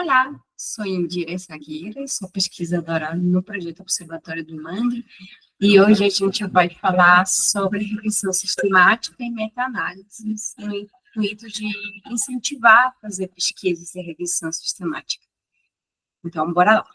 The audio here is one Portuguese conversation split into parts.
Olá, sou Indira Sagueira, sou pesquisadora no projeto Observatório do Mangue, e hoje a gente vai falar sobre revisão sistemática e meta-análises no intuito de incentivar a fazer pesquisas e revisão sistemática. Então, bora lá.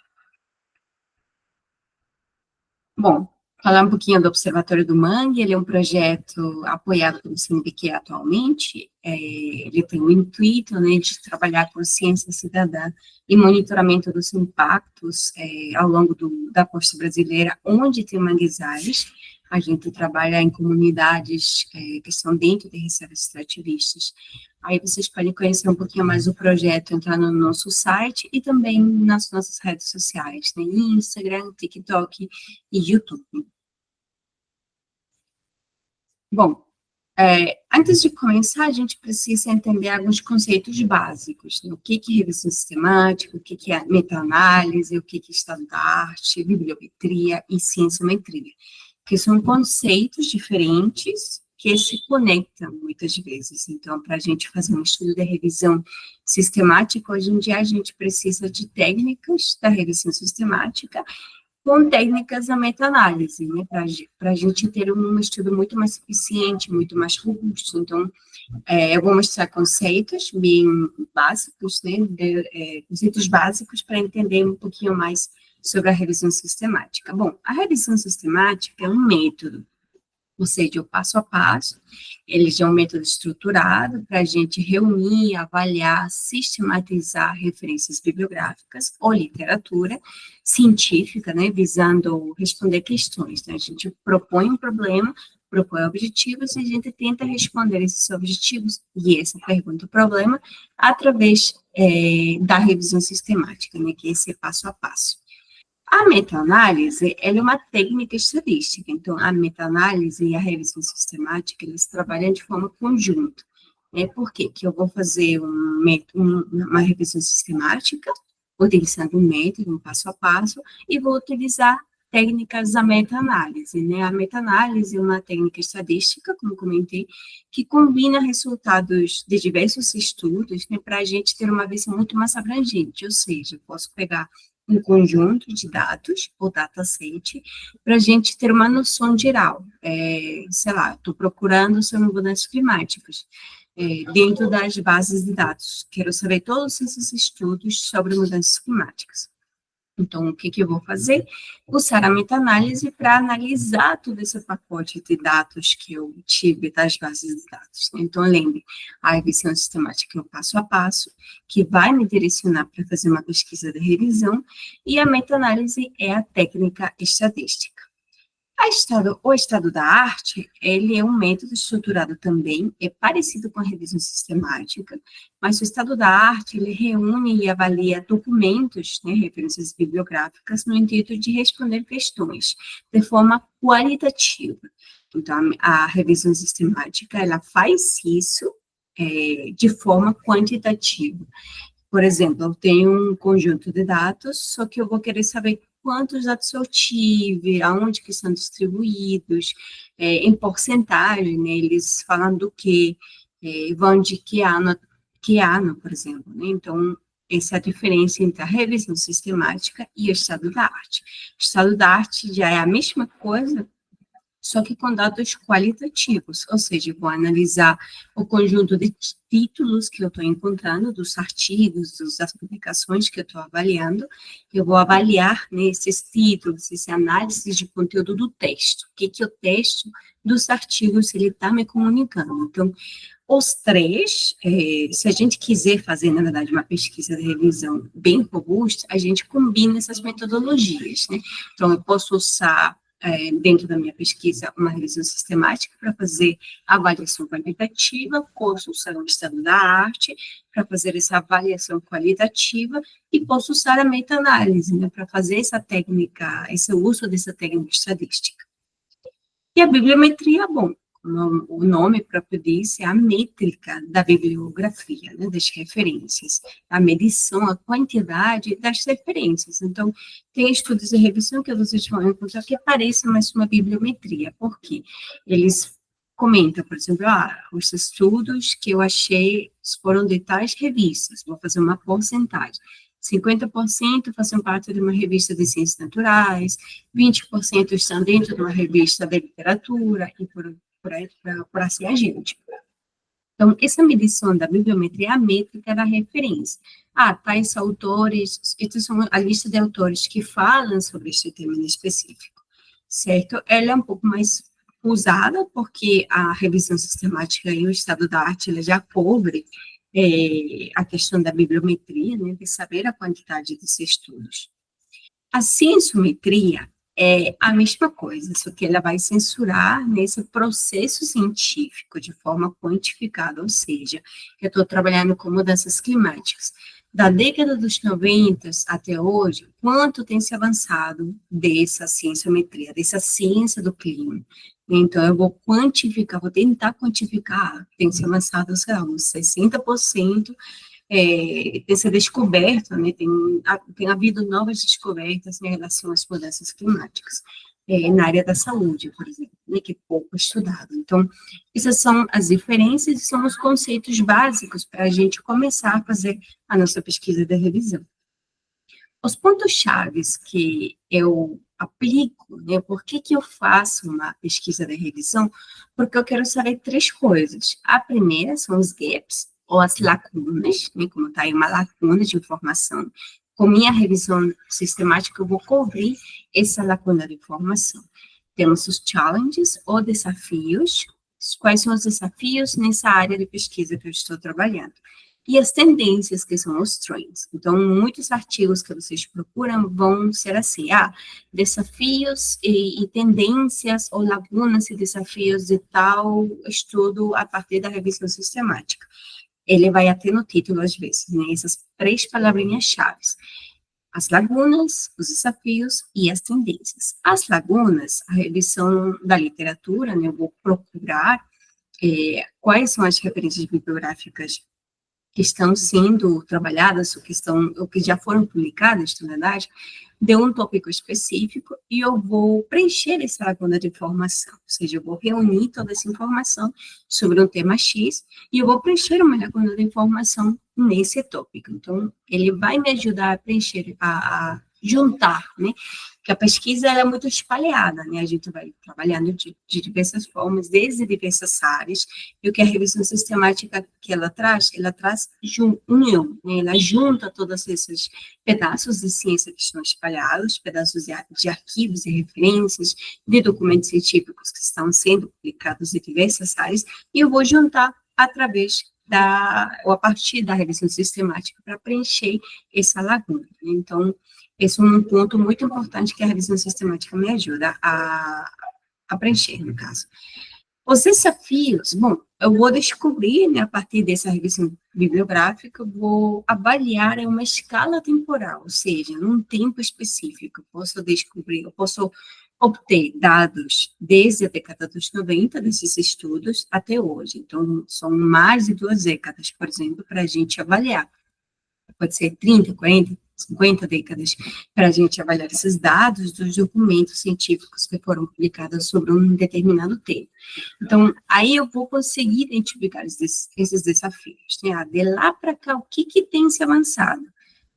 Bom, falar um pouquinho do Observatório do Mangue. Ele é um projeto apoiado pelo CNPq atualmente. Ele tem o intuito, né, de trabalhar com ciência cidadã e monitoramento dos impactos ao longo da costa brasileira, onde tem manguezais. A gente trabalha em comunidades que estão dentro de reservas extrativistas. Aí vocês podem conhecer um pouquinho mais do projeto, entrar no nosso site e também nas nossas redes sociais, né? Instagram, TikTok e YouTube. Bom, antes de começar, a gente precisa entender alguns conceitos básicos, né? O que é revisão sistemática, o que é meta-análise, o que é estado da arte, bibliometria e cienciometria, que são conceitos diferentes que se conectam muitas vezes. Então, para a gente fazer um estudo de revisão sistemática, hoje em dia a gente precisa de técnicas da revisão sistemática com técnicas da meta-análise, né, para a gente ter um estudo muito mais eficiente, muito mais robusto. Então, eu vou mostrar conceitos bem básicos, né, conceitos básicos para entender um pouquinho mais sobre a revisão sistemática. Bom, a revisão sistemática é um método, ou seja, o passo a passo. Ele já é um método estruturado para a gente reunir, avaliar, sistematizar referências bibliográficas ou literatura científica, né, visando responder questões, né? A gente propõe um problema, propõe objetivos e a gente tenta responder esses objetivos e essa pergunta, o problema, através da revisão sistemática, né, que é esse passo a passo. A meta-análise, ela é uma técnica estadística, então a meta-análise e a revisão sistemática, eles trabalham de forma conjunta. Por quê? Que eu vou fazer uma revisão sistemática, utilizando um método, um passo a passo, e vou utilizar técnicas da meta-análise, né? A meta-análise é uma técnica estadística, como comentei, que combina resultados de diversos estudos, né, para a gente ter uma visão muito mais abrangente, ou seja, eu posso pegar um conjunto de dados, ou dataset, para a gente ter uma noção geral. Sei lá, estou procurando sobre mudanças climáticas, dentro das bases de dados. Quero saber todos esses estudos sobre mudanças climáticas. Então, o que eu vou fazer? Usar a meta-análise para analisar todo esse pacote de dados que eu tive das bases de dados. Então, lembre, a revisão sistemática é o passo a passo, que vai me direcionar para fazer uma pesquisa de revisão, e a meta-análise é a técnica estadística. O estado da arte, ele é um método estruturado também, é parecido com a revisão sistemática, mas o estado da arte, ele reúne e avalia documentos, né, referências bibliográficas, no intuito de responder questões de forma qualitativa. Então, a revisão sistemática, ela faz isso de forma quantitativa. Por exemplo, eu tenho um conjunto de dados, só que eu vou querer saber quantos dados eu tive, aonde que são distribuídos, em porcentagem, né, eles falam do que, vão de que ano, por exemplo, né? Então, essa é a diferença entre a revisão sistemática e o estado da arte. O estado da arte já é a mesma coisa, só que com dados qualitativos, ou seja, eu vou analisar o conjunto de títulos que eu estou encontrando, dos artigos, das publicações que eu estou avaliando, eu vou avaliar, né, esses títulos, essa análise de conteúdo do texto, o que o texto dos artigos ele está me comunicando. Então, os três, se a gente quiser fazer, na verdade, uma pesquisa de revisão bem robusta, a gente combina essas metodologias, né? Então, eu posso usar dentro da minha pesquisa, uma revisão sistemática para fazer avaliação quantitativa, posso usar o estado da arte para fazer essa avaliação qualitativa e posso usar a meta-análise, né, para fazer essa técnica, esse uso dessa técnica estadística. E a bibliometria, bom, como o nome próprio diz, é a métrica da bibliografia, né, das referências, a medição, a quantidade das referências. Então, tem estudos de revisão que vocês vão encontrar que parecem mais uma bibliometria, porque eles comentam, por exemplo, os estudos que eu achei foram de tais revistas, vou fazer uma porcentagem. 50% fazem parte de uma revista de ciências naturais, 20% estão dentro de uma revista de literatura, e por assim adiante. Então, essa medição da bibliometria é a métrica da referência. Ah, tais autores, estas são a lista de autores que falam sobre este tema em específico, certo? Ela é um pouco mais usada, porque a revisão sistemática e o estado da arte, ela já cobre a questão da bibliometria, né, de saber a quantidade desses estudos. A sensometria é a mesma coisa, só que ela vai censurar nesse processo científico de forma quantificada, ou seja, eu estou trabalhando com mudanças climáticas. Da década dos 90 até hoje, quanto tem se avançado dessa sensometria, dessa ciência do clima? Então, eu vou quantificar, vou tentar quantificar, tem se avançado, sei lá, uns 60%, tem se descoberto, né, tem havido novas descobertas em relação às mudanças climáticas, na área da saúde, por exemplo, né, que é pouco estudado. Então, essas são as diferenças e são os conceitos básicos para a gente começar a fazer a nossa pesquisa de revisão. Os pontos-chave que eu aplico, né, por que eu faço uma pesquisa de revisão? Porque eu quero saber três coisas. A primeira são os gaps, ou as lacunas, né, como está aí uma lacuna de informação. Com minha revisão sistemática, eu vou cobrir essa lacuna de informação. Temos os challenges, ou desafios. Quais são os desafios nessa área de pesquisa que eu estou trabalhando? E as tendências, que são os trends. Então, muitos artigos que vocês procuram vão ser assim, desafios e tendências, ou lacunas e desafios de tal estudo a partir da revisão sistemática. Ele vai até no título, às vezes, né, essas três palavrinhas-chave. As lacunas, os desafios e as tendências. As lacunas, a revisão da literatura, né, eu vou procurar quais são as referências bibliográficas que estão sendo trabalhadas, ou que já foram publicadas, na verdade, de um tópico específico, e eu vou preencher essa lacuna de informação, ou seja, eu vou reunir toda essa informação sobre um tema X, e eu vou preencher uma lacuna de informação nesse tópico. Então, ele vai me ajudar a preencher, a juntar, né? Porque a pesquisa ela é muito espalhada, né? A gente vai trabalhando de diversas formas, desde diversas áreas, e o que a revisão sistemática que ela traz união, né? Ela junta todos esses pedaços de ciência que estão espalhados, pedaços de arquivos e referências, de documentos científicos que estão sendo publicados em diversas áreas, e eu vou juntar através ou a partir da revisão sistemática para preencher essa lacuna. Então, esse é um ponto muito importante que a revisão sistemática me ajuda a preencher, no caso. Os desafios, bom, eu vou descobrir, né, a partir dessa revisão bibliográfica, eu vou avaliar uma escala temporal, ou seja, num tempo específico, eu posso obter dados desde a década dos 90 desses estudos até hoje. Então, são mais de 2 décadas, por exemplo, para a gente avaliar. Pode ser 30, 40, 50 décadas, para a gente avaliar esses dados dos documentos científicos que foram publicados sobre um determinado tema. Então, aí eu vou conseguir identificar esses desafios, né? De lá para cá, o que tem se avançado?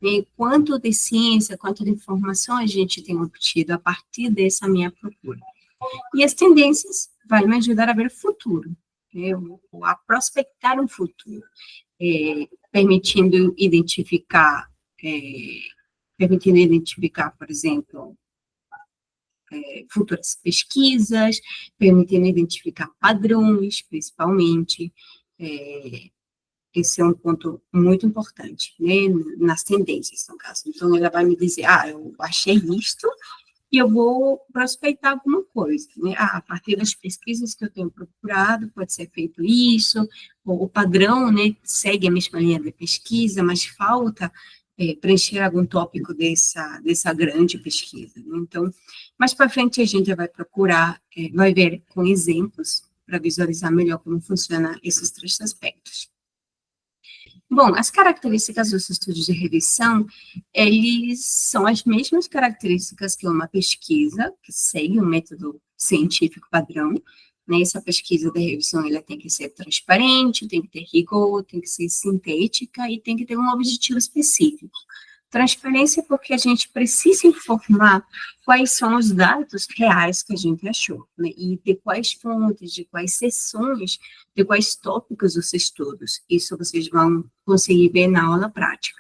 Né? Quanto de ciência, quanto de informação a gente tem obtido a partir dessa minha procura. E as tendências vai me ajudar a ver o futuro, né? A prospectar um futuro, permitindo identificar, por exemplo, futuras pesquisas, permitindo identificar padrões, principalmente. Esse é um ponto muito importante, né, nas tendências, no caso. Então, ela vai me dizer, eu achei isto, e eu vou prospectar alguma coisa, né? A partir das pesquisas que eu tenho procurado, pode ser feito isso, ou o padrão, né, segue a mesma linha de pesquisa, mas falta preencher algum tópico dessa grande pesquisa, né? Então, mais para frente a gente vai procurar, vai ver com exemplos, para visualizar melhor como funciona esses três aspectos. Bom, as características dos estudos de revisão, eles são as mesmas características que uma pesquisa, que segue um método científico padrão, né? Essa pesquisa de revisão, ela tem que ser transparente, tem que ter rigor, tem que ser sintética e tem que ter um objetivo específico. Transparência porque a gente precisa informar quais são os dados reais que a gente achou, né? E de quais fontes, de quais sessões, de quais tópicos os estudos. Isso vocês vão conseguir ver na aula prática.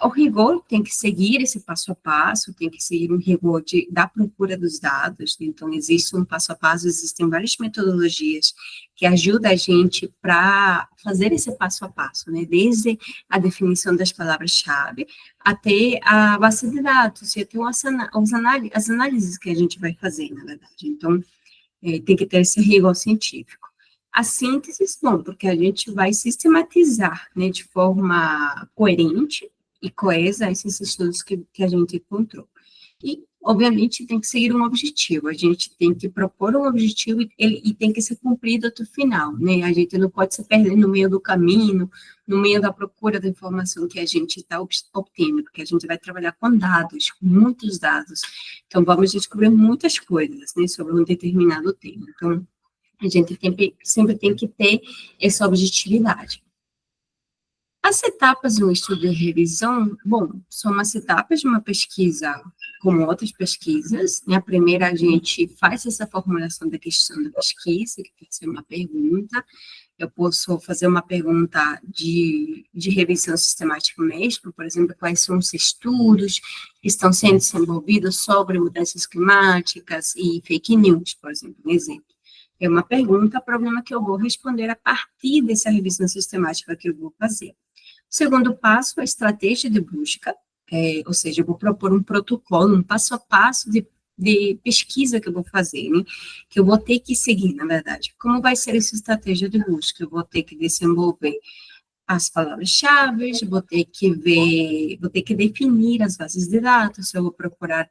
O rigor tem que seguir esse passo a passo, tem que seguir um rigor da procura dos dados, né? Então, existe um passo a passo, existem várias metodologias que ajudam a gente para fazer esse passo a passo, né? Desde a definição das palavras-chave até a base de dados, e até as análises que a gente vai fazer, na verdade. Então, tem que ter esse rigor científico. A síntese, bom, porque a gente vai sistematizar, né, de forma coerente e coesa esses estudos que a gente encontrou. E, obviamente, tem que seguir um objetivo, a gente tem que propor um objetivo e tem que ser cumprido até o final, né, a gente não pode se perder no meio do caminho, no meio da procura da informação que a gente está obtendo, porque a gente vai trabalhar com dados, com muitos dados, então vamos descobrir muitas coisas, né, sobre um determinado tema, então a gente sempre tem que ter essa objetividade. As etapas do estudo de revisão, bom, são as etapas de uma pesquisa como outras pesquisas, né? A primeira, a gente faz essa formulação da questão da pesquisa, que pode ser uma pergunta, eu posso fazer uma pergunta de revisão sistemática mesmo, por exemplo, quais são os estudos que estão sendo desenvolvidos sobre mudanças climáticas e fake news, por exemplo, um exemplo. É uma pergunta, problema que eu vou responder a partir dessa revisão sistemática que eu vou fazer. O segundo passo é a estratégia de busca, ou seja, eu vou propor um protocolo, um passo a passo de pesquisa que eu vou fazer, né? Que eu vou ter que seguir, na verdade. Como vai ser essa estratégia de busca? Eu vou ter que desenvolver as palavras-chave, vou ter que definir as bases de dados, eu vou procurar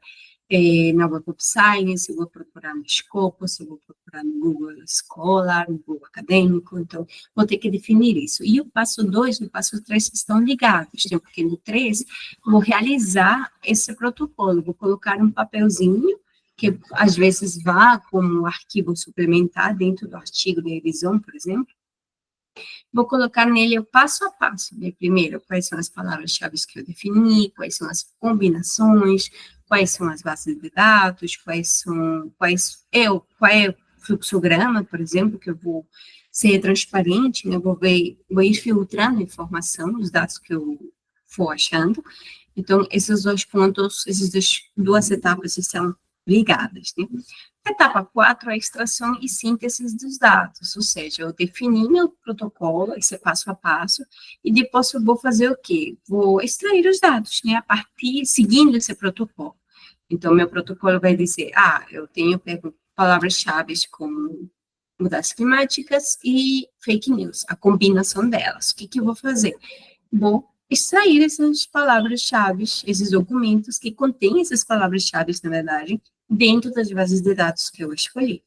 na Web of Science, eu vou procurar no Scopus, eu vou procurar no Google Scholar, no Google Acadêmico, então, vou ter que definir isso. E o passo 2 e o passo 3 estão ligados, né? Porque no 3, vou realizar esse protocolo, vou colocar um papelzinho, que às vezes vá como arquivo suplementar dentro do artigo de revisão, por exemplo, vou colocar nele o passo a passo, né? Primeiro, quais são as palavras-chave que eu defini, quais são as combinações, quais são as bases de dados, qual é o fluxograma, por exemplo, que eu vou ser transparente, né? Vou ir filtrando a informação, os dados que eu for achando. Então, esses dois pontos, duas etapas são ligadas, né? Etapa 4 é a extração e síntese dos dados, ou seja, eu defini meu protocolo, esse passo a passo, e depois eu vou fazer o quê? Vou extrair os dados, né, seguindo esse protocolo. Então, meu protocolo vai dizer, eu tenho palavras-chave como mudanças climáticas e fake news, a combinação delas. O que eu vou fazer? Vou extrair essas palavras-chave, esses documentos que contêm essas palavras-chave, na verdade, dentro das bases de dados que eu escolhi.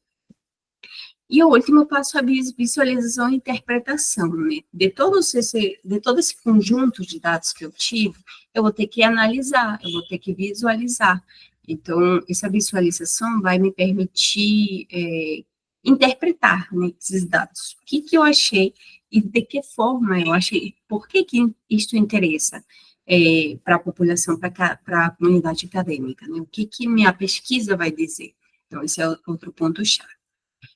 E o último passo é a visualização e interpretação, né? De todo esse conjunto de dados que eu tive, eu vou ter que analisar, eu vou ter que visualizar. Então, essa visualização vai me permitir interpretar, né, esses dados. O que eu achei e de que forma eu achei, por que isto interessa para a população, para a comunidade acadêmica, né? O que minha pesquisa vai dizer? Então, esse é outro ponto-chave.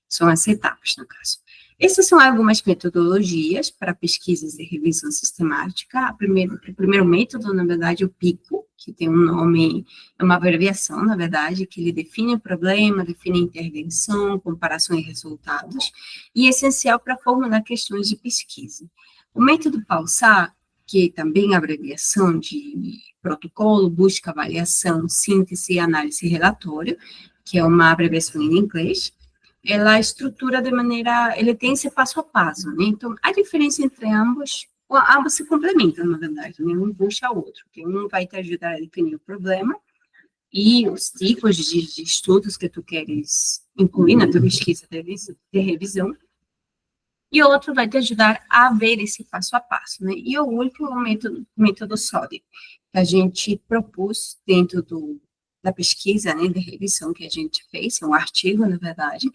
São as etapas, no caso. Essas são algumas metodologias para pesquisas de revisão sistemática. O primeiro método, na verdade, é o PICO, que tem um nome, é uma abreviação, na verdade, que ele define o problema, define a intervenção, comparação e resultados, e é essencial para formular questões de pesquisa. O método PAUSA, que também é abreviação de protocolo, busca, avaliação, síntese e análise relatório, que é uma abreviação em inglês, ela estrutura de maneira, ele tem esse passo a passo, né? Então, a diferença entre ambos se complementam, na verdade, né? Um puxa o outro, porque um vai te ajudar a definir o problema e os tipos de estudos que tu queres incluir na tua pesquisa de revisão, e o outro vai te ajudar a ver esse passo a passo, né? E o último, o método SODI, que a gente propôs dentro da pesquisa, né, de revisão que a gente fez, é um artigo, na verdade,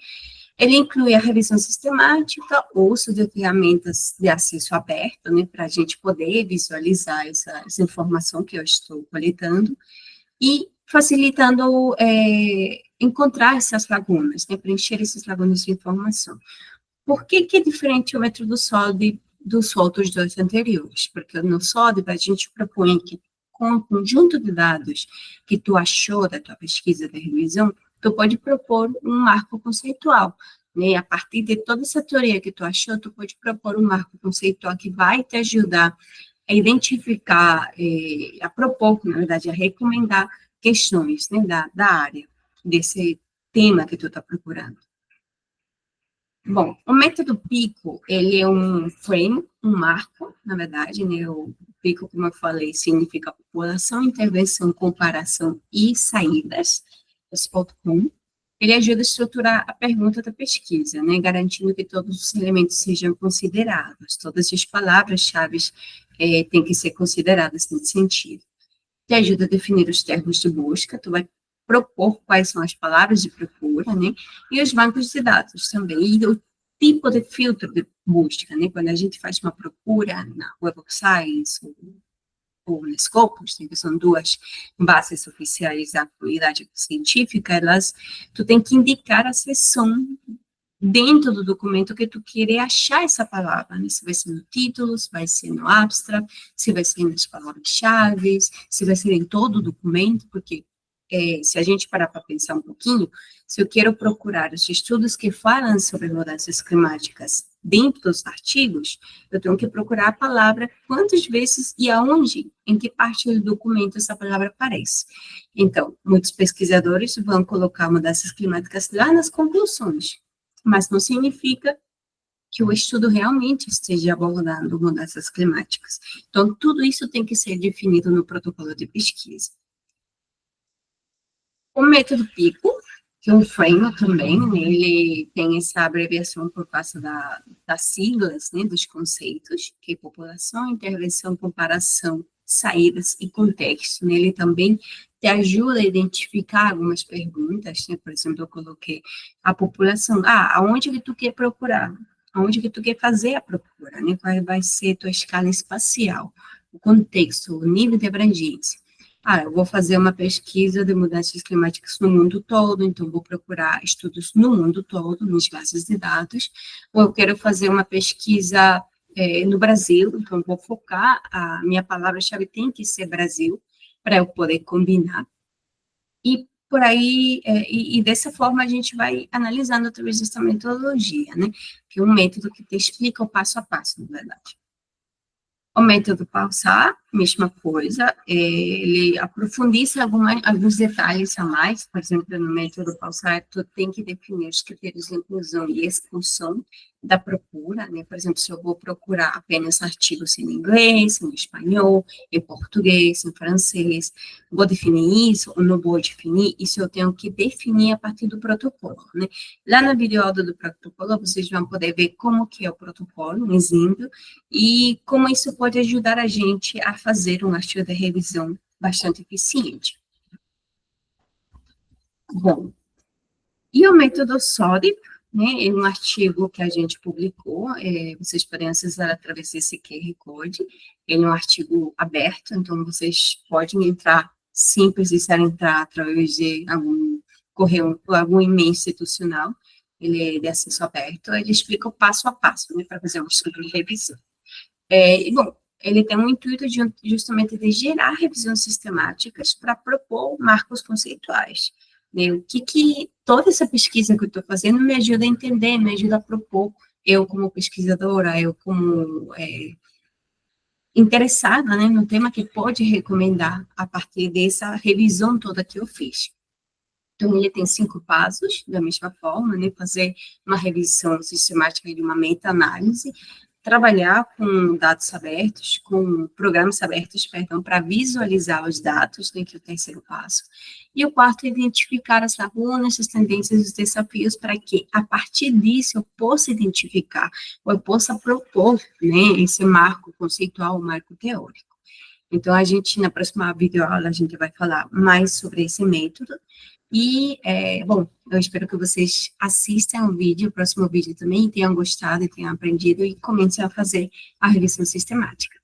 Ele inclui a revisão sistemática, o uso de ferramentas de acesso aberto, né, para a gente poder visualizar essa informação que eu estou coletando, e facilitando encontrar essas lagunas, né, preencher essas lagunas de informação. Por que é diferente o método SOD dos outros dois anteriores? Porque no SOD a gente propõe que, com o conjunto de dados que tu achou da tua pesquisa de revisão, tu pode propor um marco conceitual, né? A partir de toda essa teoria que tu achou, tu pode propor um marco conceitual que vai te ajudar a identificar, a propor, na verdade, a recomendar questões, né, da área, desse tema que tu está procurando. Bom, o método PICO, ele é um frame, um marco, na verdade, né, o PICO, como eu falei, significa população, intervenção, comparação e saídas, .com. Ele ajuda a estruturar a pergunta da pesquisa, né, garantindo que todos os elementos sejam considerados, todas as palavras-chave têm que ser consideradas nesse sentido. Te ajuda a definir os termos de busca, tu vai propor quais são as palavras de procura, né, e os bancos de dados também, e o tipo de filtro de busca, né, quando a gente faz uma procura na Web of Science ou na Scopus, né, que são duas bases oficiais da comunidade científica, tu tem que indicar a seção dentro do documento que tu querer achar essa palavra, né? Se vai ser no título, se vai ser no abstract, se vai ser nas palavras-chave, se vai ser em todo o documento, porque se a gente parar para pensar um pouquinho, se eu quero procurar os estudos que falam sobre mudanças climáticas dentro dos artigos, eu tenho que procurar a palavra quantas vezes e aonde, em que parte do documento essa palavra aparece. Então, muitos pesquisadores vão colocar mudanças climáticas lá nas conclusões, mas não significa que o estudo realmente esteja abordando mudanças climáticas. Então, tudo isso tem que ser definido no protocolo de pesquisa. O método PICO, que é um framework também, né, ele tem essa abreviação por causa das siglas, né, dos conceitos, que é população, intervenção, comparação, saídas e contexto. Né, ele também te ajuda a identificar algumas perguntas, né, por exemplo, eu coloquei a população, aonde que tu quer procurar? Aonde que tu quer fazer a procura? Né, qual vai ser a tua escala espacial? O contexto, o nível de abrangência. Eu vou fazer uma pesquisa de mudanças climáticas no mundo todo, então vou procurar estudos no mundo todo, nas bases de dados, ou eu quero fazer uma pesquisa no Brasil, então vou focar, a minha palavra-chave tem que ser Brasil, para eu poder combinar. E por aí, e dessa forma a gente vai analisando através dessa metodologia, né, que é um método que te explica o passo a passo, na verdade. O método pausar, mesma coisa, ele aprofundiza alguns detalhes a mais, por exemplo, no método pausar, tu tem que definir os critérios de inclusão e expulsão da procura, né, por exemplo, se eu vou procurar apenas artigos em inglês, em espanhol, em português, em francês, vou definir isso ou não vou definir, isso eu tenho que definir a partir do protocolo, né. Lá na videoaula do protocolo, vocês vão poder ver como que é o protocolo, um exemplo, e como isso pode ajudar a gente a fazer um artigo de revisão bastante eficiente. Bom, e o método SODIP, né, é um artigo que a gente publicou, vocês podem acessar através desse QR Code, ele é um artigo aberto, então vocês podem entrar, sem precisar entrar através de algum e-mail institucional, ele é de acesso aberto, ele explica o passo a passo, né, para fazer um estudo de revisão. E, bom, ele tem um intuito justamente de gerar revisões sistemáticas para propor marcos conceituais. Né? O que toda essa pesquisa que eu estou fazendo me ajuda a entender, me ajuda a propor, eu como pesquisadora, eu como interessada, né, no tema que pode recomendar a partir dessa revisão toda que eu fiz. Então, ele tem 5 passos, da mesma forma, né, fazer uma revisão sistemática de uma meta-análise, trabalhar com dados abertos, com programas abertos, perdão, para visualizar os dados, né, que é o terceiro passo. E o quarto é identificar as lacunas, as tendências e os desafios para que, a partir disso, eu possa identificar, ou eu possa propor, né, esse marco conceitual, o marco teórico. Então, na próxima videoaula, a gente vai falar mais sobre esse método. E, bom, eu espero que vocês assistam o vídeo, o próximo vídeo também, tenham gostado e tenham aprendido e comecem a fazer a revisão sistemática.